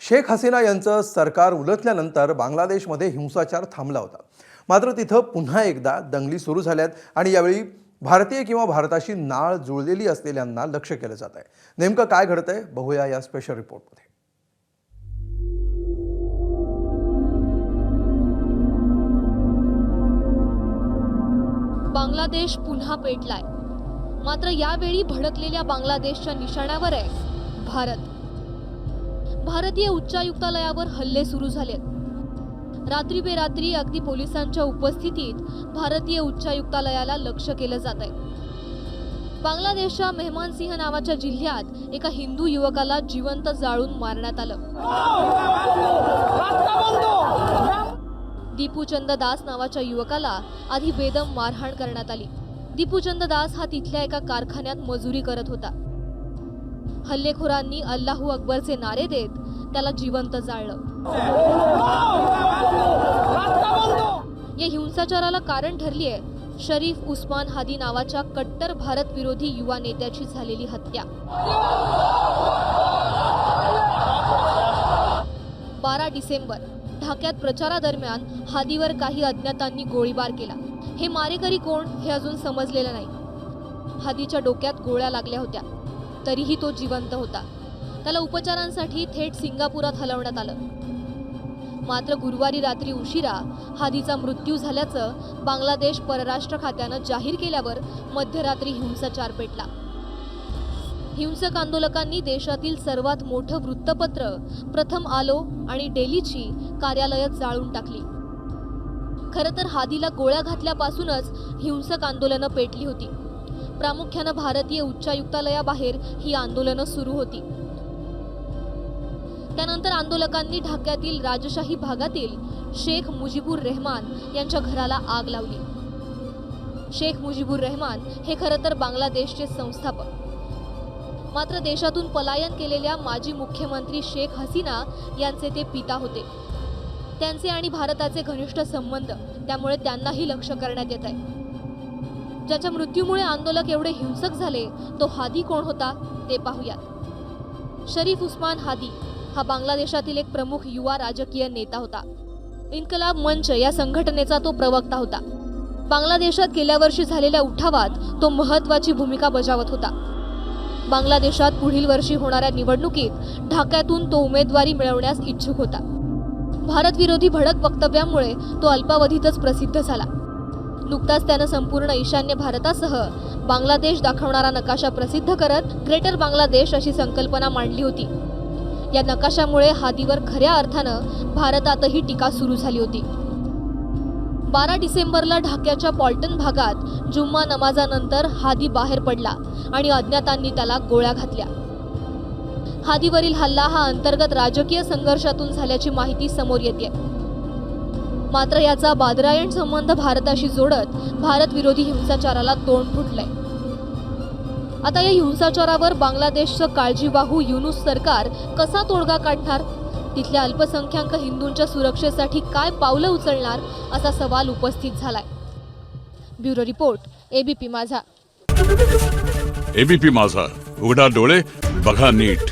शेख हसीना यांचं सरकार उलटल्यानंतर बांगलादेशमध्ये हिंसाचार थांबला होता। मात्र तिथं पुन्हा एकदा दंगली सुरू झाल्यात आणि यावेळी भारतीय किंवा भारताशी नाळ जुळलेली असलेल्यांना लक्ष केलं जात आहे। नेमकं काय घडतंय बघूया या स्पेशल रिपोर्टमध्ये। बांगलादेश पुन्हा पेटलाय। मात्र यावेळी भडकलेल्या बांगलादेशच्या निशाण्यावर आहे भारत। भारतीय उच्चायुक्तालयावर हल्ले सुरू झालेत। रात्री बेरात्री अगदी पोलिसांच्या उपस्थितीत भारतीय उच्चायुक्तालयाला लक्ष्य केलं जात आहे। बांगलादेशच्या मेहमान सिंह नावाच्या जिल्ह्यात एका हिंदू युवकाला जिवंत जाळून मारण्यात आलं। दीपूचंद दास नावाच्या युवकाला आधी बेदम मारहाण करण्यात आली। दीपूचंद दास हा तिथल्या एका कारखान्यात मजुरी करत होता। हल्लेखोरांनी अल्लाहू अकबरचे नारे देत त्याला जिवंत जाळलं। या हिंसाचाराला कारण ठरली आहे शरीफ उस्मान हादी नावाच्या कट्टर भारत विरोधी युवा नेत्याची झालेली हत्या। 12 डिसेंबर ढाक्यात प्रचारादरम्यान हादीवर काही अज्ञातांनी गोळीबार केला। हे मारेकरी कोण हे अजून समजलेलं नाही। हादीच्या डोक्यात गोळ्या लागल्या होत्या, तरीही तो जिवंत होता। त्याला उपचारांसाठी थेट सिंगापुरात हलवण्यात आलं। मात्र गुरुवारी रात्री उशिरा हादीचा मृत्यू झाल्याचं बांगलादेश परराष्ट्र खात्यानं जाहीर केल्यावर मध्यरात्री हिंसाचार पेटला। हिंसक आंदोलकांनी देशातील सर्वात मोठं वृत्तपत्र प्रथम आलो आणि डेलीची कार्यालयं जाळून टाकली। खरं तर हादीला गोळ्या घातल्यापासूनच हिंसक आंदोलनं पेटली होती। प्रामुख्यानं भारतीय उच्चायुक्तालयाबाहेर ही आंदोलनं सुरू होती। त्यानंतर आंदोलकांनी ढाक्यातील राजशाही भागातील शेख मुजीबुर रहमान यांच्या घराला आग लावली। शेख मुजीबुर रहमान हे खरं तर बांगलादेशचे संस्थापक। मात्र देशातून पलायन केलेल्या माजी मुख्यमंत्री शेख हसीना यांचे ते पिता होते। त्यांचे आणि भारताचे घनिष्ठ संबंध, त्यामुळे त्यांनाही लक्ष्य करण्यात येत आहे। ज्याच्या मृत्यूमुळे आंदोलक एवढे हिंसक झाले तो हादी कोण होता ते पाहूयात। शरीफ उस्मान हादी हा बांगलादेशातील एक प्रमुख युवा राजकीय नेता होता। इन्कलाब मंच या संघटनेचा तो प्रवक्ता होता। बांगलादेशात गेल्या वर्षी झालेल्या उठावात तो महत्त्वाची भूमिका बजावत होता। बांगलादेशात पुढील वर्षी होणाऱ्या निवडणुकीत ढाक्यातून तो उमेदवारी मिळवण्यास इच्छुक होता। भारत विरोधी भडक वक्तव्यामुळे तो अल्पावधीतच प्रसिद्ध झाला। नुकताच त्यानं संपूर्ण ईशान्य भारतासह बांगलादेश दाखवणारा नकाशा प्रसिद्ध करत ग्रेटर बांगलादेश अशी संकल्पना मांडली होती। या नकाशामुळे हादीवर खऱ्या अर्थानं भारतातही टीका सुरू झाली होती। 12 डिसेंबरला ढाक्याच्या पॉल्टन भागात जुम्मा नमाजानंतर हादी बाहेर पडला आणि अज्ञातांनी त्याला गोळ्या घातल्या। हादीवरील हल्ला हा अंतर्गत राजकीय संघर्षातून झाल्याची माहिती समोर येते। मात्र याचा बादरायण संबंध भारताशी जोडत भारत विरोधी हिंसाचाराला तोंड फुटलंय। आता या हिंसाचारावर बांगलादेशचं काळजीवाहू युनूस सरकार कसा तोडगा काढणार, तिथल्या अल्पसंख्याक हिंदूंच्या सुरक्षेसाठी काय पावलं उचलणार असा सवाल उपस्थित झालाय। ब्युरो रिपोर्ट, एबीपी माझा। एबीपी माझा, उघडा डोळे बघा नीट।